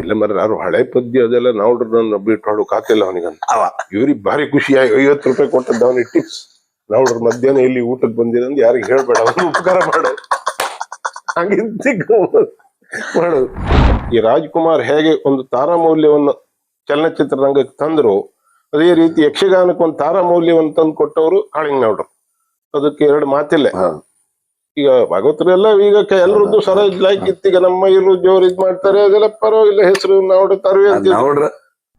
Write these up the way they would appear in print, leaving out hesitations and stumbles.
ಇಲ್ಲ ಮರ ಯಾರು ಹಳೆ ಪದ್ಯ ಅದೆಲ್ಲ ನಾವು ಬಿಟ್ಟು ಹಾಡು ಕಾತಿಲ್ಲ ಅವನಿಗಂತ ಇವ್ರಿಗೆ ಭಾರಿ ಖುಷಿ ಆಗಿ 50 ರೂಪಾಯಿ ಕೊಟ್ಟದ್ದು ಅವನಿಗೆ ಟಿಪ್ಸ್. ನಾವು ಮಧ್ಯಾಹ್ನ ಇಲ್ಲಿ ಊಟಕ್ಕೆ ಬಂದಿರಂದ್ ಯಾರಿಗೆ ಹೇಳ್ಬೇಡ, ಅವನು ಉಪಕಾರ ಮಾಡು ಮಾಡೋದು. ಈ ರಾಜ್ಕುಮಾರ್ ಹೇಗೆ ಒಂದು ತಾರಾಮೌಲ್ಯವನ್ನು ಚಲನಚಿತ್ರರಂಗಕ್ಕೆ ತಂದ್ರು, ಅದೇ ರೀತಿ ಯಕ್ಷಗಾನಕ್ಕೆ ಒಂದು ತಾರಾಮೌಲ್ಯವನ್ನು ತಂದು ಕೊಟ್ಟವರು ಕಾಳಿಂಗನವ್ರು. ಅದಕ್ಕೆ ಎರಡು ಮಾತಿಲ್ಲ. ಈಗ ಭಾಗವತರೆಲ್ಲ ಈಗ ಎಲ್ಲರದ್ದು ಸರ ಲೈಕ್ ಇತ್ತು. ಈಗ ನಮ್ಮ ಇರು ಜೋರ್ ಇದ್ ಮಾಡ್ತಾರೆ, ಅದೆಲ್ಲ ಪರವಾಗಿಲ್ಲ, ಹೆಸರು ನಾವು ತರುವೆ ಅಂತ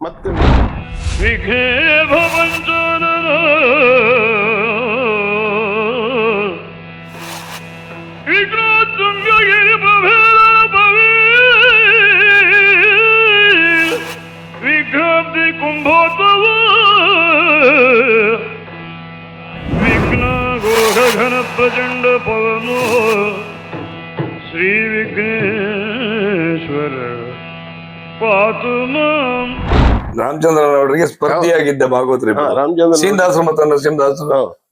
ಮತ್ತೆ ಘನ ಪ್ರಚಂಡ ಪವನ ಶ್ರೀ ವಿಘ್ನೇಶ್ವರ ಪಾತು ಮಾಂ. ರಾಮಚಂದ್ರನವರಿಗೆ ಸ್ಪರ್ಧಿಯಾಗಿದ್ದ ಭಾಗವತರು ರಾಮಚಂದ್ರ ಶ್ರೀನಿವಾಸ ಮತ್ತು ಶ್ರೀನಿವಾಸ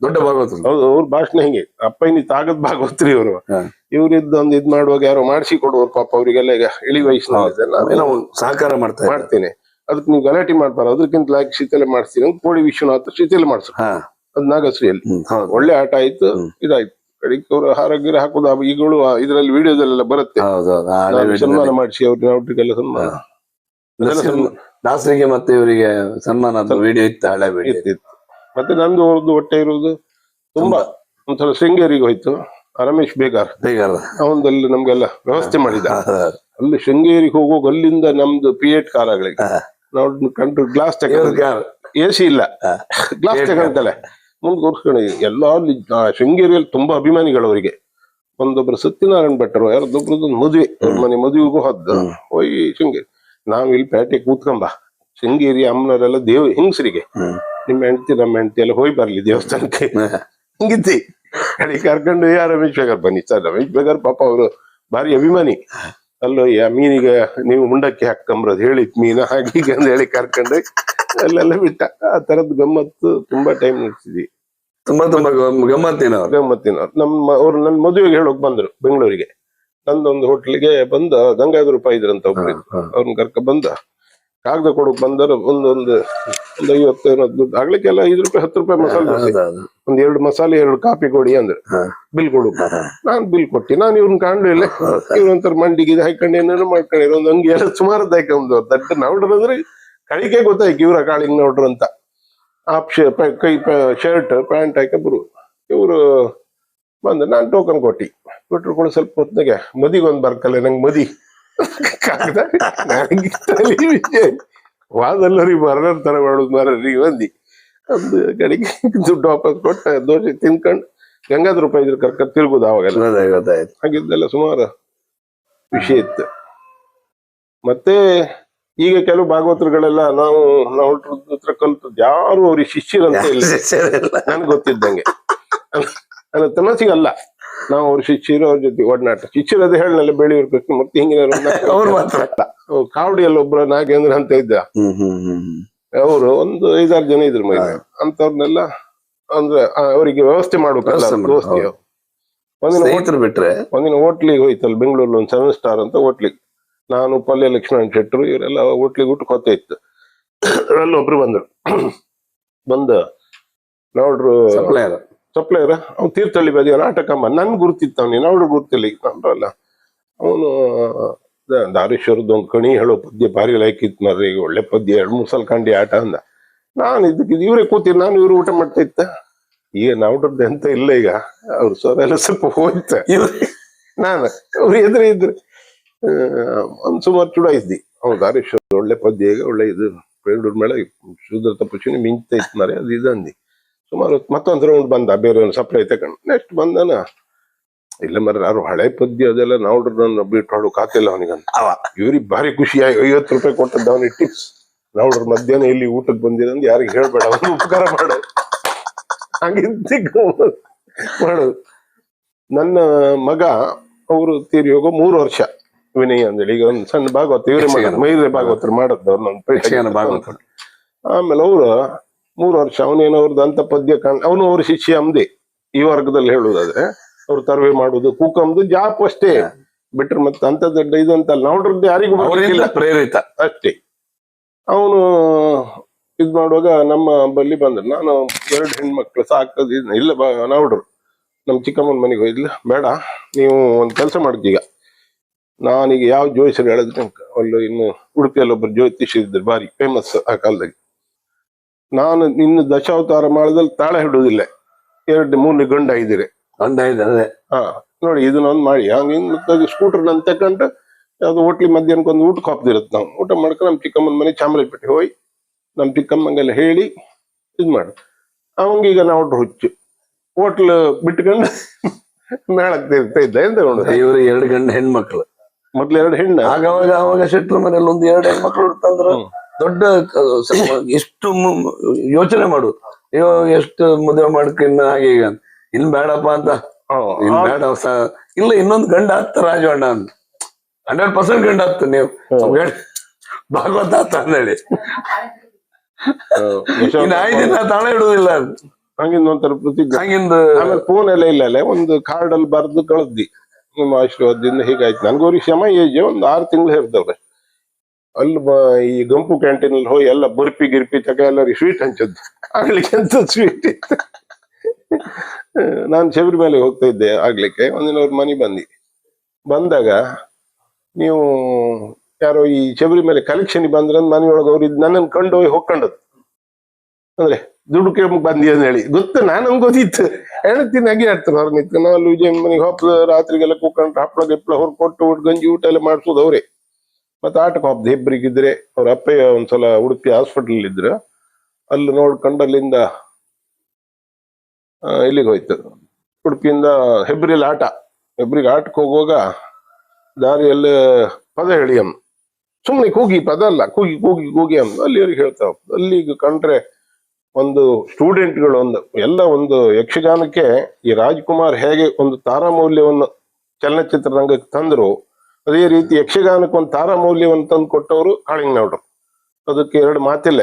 ದೊಡ್ಡ ಭಾಗವತರು. ಹೌದು, ಅವ್ರ ಭಾಷಣ ಹಿಂಗೆ ಅಪ್ಪಯ್ಯನಿ ತಾಗದ್ ಭಾಗವತ್ರಿ ಇವರು. ಇವ್ರಿದ್ದ ಒಂದ್ ಇದ್ ಮಾಡುವಾಗ ಯಾರೋ ಮಾಡಿಸಿ ಕೊಡುವರು ಪಾಪ ಅವ್ರಿಗೆಲ್ಲ. ಈಗ ಇಳಿ ವಯಸ್ಸಿನ ಸಹಕಾರ ಮಾಡ್ತೇನೆ, ಅದಕ್ಕೆ ನೀವು ಗಲಾಟೆ ಮಾಡ್ಬಾರ, ಅದಕ್ಕಿಂತ ಲಾಯಕ್ ಶೀತಲೆ ಮಾಡಿಸ್ತೀನಿ ಅಂತ ಕೋಡಿ ವಿಶ್ವನಾಥ ಶೀತಲೆ ಮಾಡ್ಸ. ಅದ್ ನಾಗಶ್ರೀಯಲ್ಲಿ ಒಳ್ಳೆ ಆಟ ಆಯ್ತು, ಇದಾಯ್ತು. ಕಡಿಗೆ ಅವ್ರ ಹಾರಗಿರ ಹಾಕೋದು ಈಗಳು ಇದ್ರಲ್ಲಿ ವಿಡಿಯೋದಲ್ಲೆಲ್ಲ ಬರುತ್ತೆ. ಸನ್ಮಾನ ಮಾಡಿಸಿ ಅವ್ರಿಗೆಲ್ಲ ಸನ್ಮಾನ, ದಾಸರಿಗೆ ಮತ್ತೆ ಇವರಿಗೆ ಸನ್ಮಾನ ವಿಡಿಯೋ ಇತ್ತು, ಹಳೆ ವಿಡಿಯೋ ಇತ್ತು. ಮತ್ತೆ ನಂದು ಅವ್ರದ್ದು ಹೊಟ್ಟೆ ಇರುವುದು ತುಂಬಾ ಒಂದ್ಸಲ ಶೃಂಗೇರಿಗೆ ಹೋಯ್ತು. ರಮೇಶ್ ಬೇಗಾರ್ ಅವನದಲ್ಲಿ ನಮ್ಗೆಲ್ಲ ವ್ಯವಸ್ಥೆ ಮಾಡಿದ. ಅಲ್ಲಿ ಶೃಂಗೇರಿಗೆ ಹೋಗುವಾಗ ಅಲ್ಲಿಂದ ನಮ್ದು ಪಿಯೇಟ್ ಕಾರಾಗಳಿಗೆ ನಾವು ಕಂಡ್ರು ಗ್ಲಾಸ್ ಎಸಿ ಇಲ್ಲ, ಗ್ಲಾಸ್ ತಗೊಂತಲೆ ಮುಂದೆ ಕೂರ್ಸ್ಕೊಂಡು ಎಲ್ಲ ಅಲ್ಲಿ ಶೃಂಗೇರಿಯಲ್ಲಿ ತುಂಬಾ ಅಭಿಮಾನಿಗಳು ಅವರಿಗೆ. ಒಂದೊಬ್ರು ಸತ್ಯನಾರಾಯಣ ಭಟ್ರು ಯಾರದೊಬ್ರದ್ದು ಮದುವೆ, ಅವ್ರ ಮನೆ ಮದುವೆಗೂ ಹೋದ್ದು ಹೋಗಿ ಶೃಂಗೇರಿ. ನಾವ್ ಇಲ್ಲಿ ಪೇಟೆ ಕೂತ್ಕೊಂಬ, ಶೃಂಗೇರಿ ಅಮ್ಮನವರೆಲ್ಲ ಹೆಂಗಸರಿಗೆ ನಿಮ್ಮ ಹೆಂಡತಿ ನಮ್ಮ ಹೆಂಡತಿ ಎಲ್ಲ ಹೋಗಿ ಬರ್ಲಿ ದೇವಸ್ಥಾನಕ್ಕೆ ಹಿಂಗಿದ್ದಿ. ಕಡೆ ಕರ್ಕೊಂಡು ರಮೇಶ್ ಬೇಗಾರ್ ಬನ್ನಿ ಸರ್. ರಮೇಶ್ ಬೇಗಾರ್ ಪಾಪ ಅವರು ಭಾರಿ ಅಭಿಮಾನಿ. ಅಲ್ಲೋ ಮೀನಿಗೆ ನೀವು ಮುಂಡಕ್ಕೆ ಹಾಕಂಬ್ರದ್ ಹೇಳಿತ್ ಮೀನ ಹಾಗೀಗೆ ಅಂತ ಹೇಳಿ ಕರ್ಕೊಂಡು ಅಲ್ಲೆಲ್ಲ ಬಿಟ್ಟ. ಆ ತರದ್ ಗಮ್ಮತ್ತು ತುಂಬಾ ಟೈಮ್ ನಡೆಸಿದ್ವಿ. ತುಂಬಾ ಗಮ್ಮತ್ತಿನವ್ರು. ಅವ್ರು ನನ್ ಮದುವೆಗೆ ಹೇಳೋಕ್ ಬಂದ್ರು ಬೆಂಗಳೂರಿಗೆ. ನಂದೊಂದು ಹೋಟ್ಲಿಗೆ ಬಂದ ಗಂಗಾಧರ ರೂಪಾಯಿ ಇದ್ರಂತ ಒಬ್ರು, ಅವ್ರನ್ನ ಕರ್ಕ ಬಂದ. ಕಾಗದ ಕೊಡಕ್ ಬಂದರು. ಒಂದು 50 ದುಡ್ಡು ಆಗ್ಲಿಕ್ಕೆಲ್ಲ 5 ರೂಪಾಯಿ 10 ರೂಪಾಯಿ ಮಸಾಲೆ ದೋಸೆ, 2 ಮಸಾಲೆ 2 ಕಾಫಿ ಕೊಡಿ ಅಂದ್ರೆ ಬಿಲ್ ಕೊಡು. ನಾನ್ ಬಿಲ್ ಕೊಟ್ಟಿ. ನಾನು ಇವ್ರನ್ನ ಕಾಣ್ಲಿಲ್ಲ. ಇವ್ರಂತರ ಮಂಡಿಗೆ ಹಾಕೊಂಡು ಏನೇನೋ ಮಾಡ್ಕೊಂಡಿರೋ ಒಂದು ಅಂಗಿ ಎಲ್ಲ ಸುಮಾರದ್ದು ಹಾಕೊಂಡು ದಡ್ಡ ನೌಡ್ರು ಅಂದ್ರೆ ಕಳಿಕೆ ಗೊತ್ತಾಯ್ತು ಇವ್ರ ಕಾಳಿಂಗ್ ನೋಡ್ರು ಅಂತ. ಕೈ ಶರ್ಟ್ ಪ್ಯಾಂಟ್ ಹಾಕಬ್ರು ಇವ್ರು ಬಂದ. ನಾನ್ ಟೋಕನ್ ಕೊಟ್ಟಿ. ಕೊಟ್ಟರು ಸ್ವಲ್ಪ ಹೊತ್ತಿಗೆ ಮದಿಗೊಂದು ಬರ್ಕಲ್ಲ ನಂಗೆ ಮದಿ ಕಾಗದ ವಾದಲ್ಲರಿ ಬರೋರ್ ತರ ಮಾಡೋದು ಮಾರೀ ಬಂದಿ. ಒಂದು ಕಡೆಗೆ ದುಡ್ಡು ವಾಪಸ್ ಕೊಟ್ಟ ದೋಸೆ ತಿನ್ಕೊಂಡು ಗಂಗಾಧರ ರೂಪಾಯಿ ಇದ್ರ ಕರ್ಕ ತಿರ್ಬೋದು. ಅವಾಗೆಲ್ಲ ಹಾಗಿದ್ದೆಲ್ಲ ಸುಮಾರು ವಿಷಯ ಇತ್ತು. ಮತ್ತೆ ಈಗ ಕೆಲವು ಭಾಗವತರುಗಳೆಲ್ಲ ನಾವು ಹತ್ರ ಕಲ್ತದ್ದು ಯಾರು ಅವ್ರಿಗೆ ಶಿಷ್ಯರಂತ ಇಲ್ಲ ನನ್ಗೆ ಗೊತ್ತಿದ್ದಂಗೆ. ಅಲ್ಲ ತಮಾಸಿಗಲ್ಲ, ನಾವು ಅವ್ರ ಶಿಷ್ಯರು, ಅವ್ರ ಜೊತೆ ಒಡನಾಟ. ಶಿಷ್ಯರದೇ ಹೇಳಲ್ಲ ಬೆಳೆಯಿರ್ಬೇಕು. ಮತ್ತೆ ಹಿಂಗಿನ ಅವ್ರು ಮಾತ್ರ ಕಾವಡಿಯಲ್ಲಿ ಒಬ್ರು ನಾಗೇಂದ್ರ ಅಂತ ಇದ್ದ. ಅವರು ಒಂದು 5-6 ಜನ ಇದ್ರು ಮೈ ಅಂತವ್ರನ್ನೆಲ್ಲ ಅಂದ್ರೆ ಅವರಿಗೆ ವ್ಯವಸ್ಥೆ ಮಾಡ್ಬೇಕಲ್ಲ ದೋಸ್ತಿ. ಒಂದಿನ ಹೋಟ್ಲಿಗೆ ಹೋಯ್ತಲ್ಲ ಬೆಂಗಳೂರಲ್ಲಿ, ಒಂದು 7 ಸ್ಟಾರ್ ಅಂತ ಹೋಟ್ಲಿಗೆ. ನಾನು ಪಲ್ಯ ಲಕ್ಷ್ಮಣ್ ಶೆಟ್ರು ಇವರೆಲ್ಲ ಹೋಟ್ಲಿಗೆ ಊಟಕ್ಕೆ ಹೊತ್ತ ಇತ್ತು. ಅದ್ರಲ್ಲಿ ಒಬ್ರು ಬಂದ್ರು. ಬಂದ ನೋಡ್ರು ಸಪ್ಲೈಯರ್ ಅವ್ನು ತೀರ್ಥಹಳ್ಳಿ ಬದಿಯ ನಾಟಕಮ್ಮ. ನನ್ ಗುರ್ತಿತ್ತು ಅವ್ನಿಗೆ, ನೋಡ್ರು ಗುರ್ತಿಲ್ಲ. ನನ್ರಲ್ಲ ಅವನು ದಾರೇಶ್ವರದ್ದು ಒಂದು ಕಣಿ ಹೇಳೋ ಪದ್ಯ ಭಾರಿ ಲೈಕ್ ಇತ್ತು ಮಾರ್ರಿ, ಒಳ್ಳೆ ಪದ್ಯ 2-3 ಸಲ ಕಂಡಿ ಆಟ ಅಂದ. ನಾನು ಇದಕ್ಕೆ ಇವ್ರೇ ಕೂತಿರ್, ನಾನು ಇವ್ರು ಊಟ ಮಾಡ್ತಾ ಇತ್ತ. ಈಗ ನಾವ್ರದ್ದು ಎಂತ ಇಲ್ಲ. ಈಗ ಅವ್ರ ಸ್ವರ ಎಲ್ಲ ಸ್ವಲ್ಪ ಹೋಯ್ತ. ನಾನು ಅವ್ರು ಎದುರೇ ಇದ್ರು. ಒಂದ್ ಸುಮಾರು ಚುಡಾಯಿಸ್ದಿ. ಅವ್ನು ದಾರೇಶ್ವರ ಒಳ್ಳೆ ಪದ್ಯ, ಈಗ ಒಳ್ಳೆ ಇದು ಬೆಂಗಳೂರು ಮೇಲೆ ಶೂದ್ರ ತಪಸ್ವಿನಿ ಮಿಂಚ್ತಾ ಇತ್ತು ಮಾರಿ, ಅದು ಇದು ಅಂದಿ. ಸುಮಾರು ಮತ್ತೊಂದ್ ರೌಂಡ್ ಬಂದ, ಬೇರೆ ಸಪ್ಲೈ ತಗೊಂಡು. ನೆಕ್ಸ್ಟ್ ಬಂದಾನ, ಇಲ್ಲ ಮರ ಯಾರು ಹಳೆ ಪದ್ಯ ಅದೆಲ್ಲ ನಾವು ಬಿಟ್ಟು ಹಾಡು ಕಾತಿಲ್ಲ ಅವನಿಗಂತ. ಇವ್ರಿಗೆ ಭಾರಿ ಖುಷಿ ಆಗಿ 50 ರೂಪಾಯಿ ಕೊಟ್ಟದ್ದು ಅವನಿಗೆ ಟಿಪ್ಸ್. ನಾವು ಮಧ್ಯಾಹ್ನ ಇಲ್ಲಿ ಊಟಕ್ಕೆ ಬಂದಿರಂದ್ ಯಾರಿಗೆ ಹೇಳ್ಬೇಡ, ಅವನು ಉಪಕಾರ ಮಾಡು ಹಾಗಿದ್ದಿ ಮಾಡೋದು. ನನ್ನ ಮಗ ಅವರು ತೀರಿ ಹೋಗೋ 3 ವರ್ಷ ವಿನಯ್ ಅಂದೇಳಿ. ಈಗ ಒಂದು ಸಣ್ಣ ಭಾಗವತ ಇವ್ರೆ ಮಾಡೋದು, ಮೈದ್ರೆ ಭಾಗವತರು ಮಾಡದ್ದು ಅವ್ರನ್ನ. ಆಮೇಲೆ ಅವ್ರು 3 ವರ್ಷ ಅವನೇನೋ ಅವ್ರದ್ದು ಅಂತ ಪದ್ಯ ಅವನು ಅವ್ರ ಶಿಷ್ಯ ಅಂದೆ. ಈ ವರ್ಗದಲ್ಲಿ ಹೇಳುವುದಾದ್ರೆ ಅವ್ರು ತರವೆ ಮಾಡುದು ಕೂಕಂದು ಜಾಪ್ ಅಷ್ಟೇ. ಬಿಟ್ರೆ ಮತ್ತೆ ಅಂತ ದೊಡ್ಡ ಇದು ಅಂತಲ್ಲ ನೋಡ್ರದ್ದು ಯಾರಿಗೂ ಅವರಿಂದ ಬರ್ಲಿಕ್ಕಿಲ್ಲ ಪ್ರೇರಿತ. ಅಷ್ಟೇ. ಅವನು ಇದ್ ಮಾಡುವಾಗ ನಮ್ಮ ಬಲ್ಲಿ ಬಂದ್ರು. ನಾನು 2 ಹೆಣ್ಮಕ್ಳು ಸಾಕದ್ ಇಲ್ಲ ನೋಡ್ರು ನಮ್ ಚಿಕ್ಕಮ್ಮನ ಮನೆಗೆ ಹೋಯ್ದಿಲ್ಲ, ಬೇಡ ನೀವು ಒಂದ್ ಕೆಲಸ ಮಾಡಿದ್ದೀಗ, ನಾನೀಗ ಯಾವ ಜೋಯಿಸರು ಹೇಳಿದ್ರೆ ಅಲ್ಲಿ ಇನ್ನು ಉಡುಪಿಯಲ್ಲಿ ಒಬ್ಬರು ಜ್ಯೋತಿಷ್ ಇದ್ರು ಭಾರಿ ಫೇಮಸ್ ಆ ಕಾಲದಲ್ಲಿ. ನಾನು ಇನ್ನು ದಶಾವತಾರ ಮಾಡದಲ್ಲಿ ತಾಳ ಹಿಡುವುದಿಲ್ಲ, 2-3 ಗಂಡ ಇದ್ದೀರಿ ಅದೇ ಹಾ ನೋಡಿ ಇದನ್ನೊಂದು ಮಾಡಿ ಹಂಗೆ ಸ್ಕೂಟರ್ ನಾನು ತಕೊಂಡ್ರೆ ಯಾವ್ದು ಹೋಟ್ಲಿ ಮಧ್ಯಾಹ್ನಕ್ಕೆ ಒಂದು ಊಟಕ್ಕೆ ಹಾಕ್ದಿರತ್ತೆ. ನಾವು ಊಟ ಮಾಡ್ಕೊಂಡು ನಮ್ಮ ಚಿಕ್ಕಮ್ಮನ ಮನೆ ಚಾಮರಾಜಪೇಟೆ ಹೋಗಿ ನಮ್ಮ ಚಿಕ್ಕಮ್ಮಂಗೆಲ್ಲ ಹೇಳಿ ಇದ್ ಮಾಡು. ಅವಂಗೀಗ ನಾವು ಹುಚ್ಚು ಹೋಟ್ಲ್ ಬಿಟ್ಕೊಂಡು ಮೇಳಕ್ಕೆ ತಿರ್ತಾ ಇದ್ದ ಎಂತ ಇವ್ರು 2 ಗಂಡ ಹೆಣ್ಮಕ್ಳು, ಮೊದ್ಲು 2 ಹೆಣ್ಣ. ಆವಾಗ ಶೆಟ್ರ ಮನೇಲಿ 1-2 ಹೆಣ್ಮಕ್ಳು ಹುಡ್ತಂದ್ರ ದೊಡ್ಡ ಎಷ್ಟು ಯೋಚನೆ ಮಾಡು, ಅಯ್ಯೋ ಎಷ್ಟು ಮದುವೆ ಮಾಡ್ಕೊಂಡ ಹಾಗೆ ಈಗ ಇನ್ ಬೇಡಪ್ಪ ಅಂತ, ಇನ್ ಬೇಡ ಇಲ್ಲ ಇನ್ನೊಂದು ಗಂಡ ಹತ್ತ ರಾಜವಣ್ಣ ಅಂತ 100% ಗಂಡ ಹತ್ತು ನೀವು ಭಾಗವತ ಹತ್ತ ಅಂದೇಳಿ ಇನ್ನು 5 ದಿನ ತಾಳ ಇಡುದಿಲ್ಲ ಅಂತ ಹಂಗಿಂದ ಒಂಥರ ಪ್ರತಿಜ್ಞೆ. ಹಂಗಿಂದ ಆಮೇಲೆ ಫೋನ್ ಎಲ್ಲ ಇಲ್ಲ, ಒಂದು ಕಾರ್ಡ್ ಅಲ್ಲಿ ಬರ್ದು ಕಳ್ದಿ ನಿಮ್ಮ ಆಶೀರ್ವಾದದಿಂದ ಹೀಗಾಯ್ತು. ನನ್ಗೋರಿ ಕ್ಷಮ ಏಜ್ ಒಂದು 6 ತಿಂಗಳು ಇರ್ತವ್ರೆ. ಅಲ್ಲಿ ಈ ಗಂಪು ಕ್ಯಾಂಟೀನ್ ಅಲ್ಲಿ ಹೋಗಿ ಎಲ್ಲ ಬರ್ಪಿ ಗಿರ್ಪಿ ತಗ ಎಲ್ಲರಿಗೆ ಸ್ವೀಟ್ ಹಂಚದ್ದು. ಆಗ್ಲಿಕ್ಕೆ ಎಂತ ಸ್ವೀಟ್ ಇತ್ತು. ನಾನು ಶಬರಿಮಲೆಗೆ ಹೋಗ್ತಾ ಇದ್ದೆ ಆಗ್ಲಿಕ್ಕೆ, ಒಂದಿನ ಅವ್ರ ಮನೆ ಬಂದಾಗ ನೀವು ಯಾರೋ ಈ ಶಬರಿಮಲೆ ಕಲೆಕ್ಷನ್ ಬಂದ್ರೆ ಮನೆಯೊಳಗೆ ಅವ್ರು ನನ್ನನ್ನು ಕಂಡು ಹೋಗಿ ಹೋಗ್ಕೊಂಡದ್ದು. ಅಂದ್ರೆ ದುಡ್ಡು ಕೇಳಕ್ ಬಂದಿ ಅಂತ ಹೇಳಿ ಗೊತ್ತು, ನಮ್ಗೆ ಗೊತ್ತಿತ್ತು. ಹೇಳ್ತೀನಿ ಹಾಗೆ ಹೇಳ್ತಾರೆ ಅವ್ರ ನಿಂತು. ನಾವು ಅಲ್ಲಿ ವಿಜಯನ್ ಮನೆಗೆ ಹಪ್ಪಳ ರಾತ್ರಿಗೆಲ್ಲ ಕೂತ್ಕೊಂಡು ಹಪ್ಪಳ ಗಿಪ್ಪಳ ಹೊರ ಕೊಟ್ಟು ಗಂಜಿ ಊಟ ಎಲ್ಲ ಮಾಡ್ಸೋದು ಅವ್ರೆ. ಮತ್ತೆ ಆಟಕ್ಕೆ ಹೋಗ್ದು ಹೆಬ್ರಿಗಿದ್ರೆ ಅವ್ರ ಅಪ್ಪಯ್ಯ ಒಂದ್ಸಲ ಉಡುಪಿ ಹಾಸ್ಪಿಟಲ್ ಇದ್ರು, ಅಲ್ಲಿ ನೋಡ್ಕೊಂಡು ಅಲ್ಲಿಂದ ಇಲ್ಲಿಗೆ ಹೋಯ್ತು. ಉಡುಪಿಯಿಂದ ಹೆಬ್ರಿಯಲ್ಲಿ ಹೆಬ್ರಿಗೆ ಆಟಕ್ಕೆ ಹೋಗುವಾಗ ದಾರಿಯಲ್ಲಿ ಪದ ಹೇಳಿ ಅಮ್ಮ, ಸುಮ್ಮನೆ ಕೂಗಿ ಪದ ಅಲ್ಲ, ಕೂಗಿ ಕೂಗಿ ಕೂಗಿ ಅಮ್ಮ ಅಲ್ಲಿವರೆಗೆ ಹೇಳ್ತಾ ಹೋಗ್ತದೆ. ಅಲ್ಲಿಗೆ ಕಂಡ್ರೆ ಒಂದು ಸ್ಟೂಡೆಂಟ್ಗಳು ಒಂದು ಯಕ್ಷಗಾನಕ್ಕೆ ಈ ರಾಜ್ಕುಮಾರ್ ಹೇಗೆ ಒಂದು ತಾರಾಮೌಲ್ಯವನ್ನು ಚಲನಚಿತ್ರರಂಗಕ್ಕೆ ತಂದ್ರು, ಅದೇ ರೀತಿ ಯಕ್ಷಗಾನಕ್ಕೆ ಒಂದು ತಾರಾಮೌಲ್ಯವನ್ನು ತಂದು ಕೊಟ್ಟವರು ಕಾಳಿಂಗನವರು. ಅದಕ್ಕೆ 2 ಮಾತಿಲ್ಲ.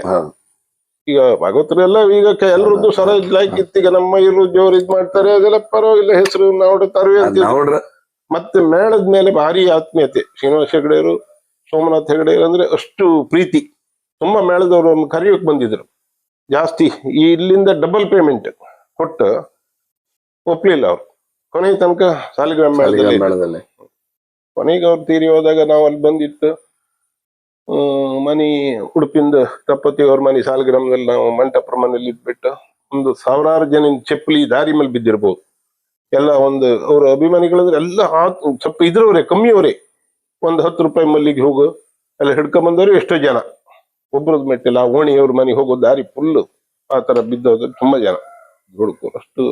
ಈಗ ಭಾಗವತರೆಲ್ಲ ಈಗ ಎಲ್ಲರದ್ದು ಸರ ಇತ್ತು. ಈಗ ನಮ್ಮ ಇರು ಜೋರ್ ಇದ್ ಮಾಡ್ತಾರೆ, ಅದೆಲ್ಲ ಪರವಾಗಿಲ್ಲ, ಹೆಸರು ನಾವು ತರುವೆ ಅಂತ. ಮತ್ತೆ ಮೇಳದ ಮೇಲೆ ಭಾರಿ ಆತ್ಮೀಯತೆ. ಶ್ರೀನಿವಾಸ ಹೆಗಡೆಯರು, ಸೋಮನಾಥ್ ಹೆಗಡೆಯರು ಅಂದ್ರೆ ಅಷ್ಟು ಪ್ರೀತಿ. ತುಂಬಾ ಮೇಳದವರು ಕರೆಯೋಕ್ ಬಂದಿದ್ರು ಜಾಸ್ತಿ. ಇಲ್ಲಿಂದ ಡಬಲ್ ಪೇಮೆಂಟ್ ಕೊಟ್ಟು ಒಪ್ಲಿಲ್ಲ ಅವ್ರು. ಕೊನೆಗೆ ತನಕ ಸಾಲಿಗ್ರಾಮ ಮೇಳದಲ್ಲಿ ಕೊನೆಗೆ ಅವ್ರು ತೀರಿ ಹೋದಾಗ ನಾವು ಅಲ್ಲಿ ಬಂದಿತ್ತು. ಮನಿ ಉಡುಪಿಂದ ತಪ್ಪತಿ ಅವ್ರ ಮನೆ ಸಾಲಿಗ್ರಾಮದಲ್ಲಿ ನಾವು ಮಂಟಪರ ಮನೇಲಿ ಇದ್ಬಿಟ್ಟು ಒಂದು 1000 ಜನ ಚಪ್ಪಲಿ ದಾರಿ ಮೇಲೆ ಬಿದ್ದಿರ್ಬೋದು. ಎಲ್ಲ ಅವ್ರ ಅಭಿಮಾನಿಗಳಂದ್ರೆ ಎಲ್ಲ ಸ್ವಲ್ಪ ಇದ್ರವ್ರೆ, ಕಮ್ಮಿಯವರೇ. 10 ರೂಪಾಯಿ ಮಲ್ಲಿಗೆ ಹೋಗು ಎಲ್ಲ ಹಿಡ್ಕೊಂಡ್ ಬಂದವರು ಎಷ್ಟೋ ಜನ. ಒಬ್ರದ್ ಮೆಟ್ಟಿಲ್ಲ, ಆ ಓಣಿಯವ್ರ ಮನೆಗೆ ಹೋಗೋ ದಾರಿ ಫುಲ್ ಆ ತರ ಬಿದ್ದೋದ್ರೆ ತುಂಬಾ ಜನ ಹುಡುಕರು ಅಷ್ಟು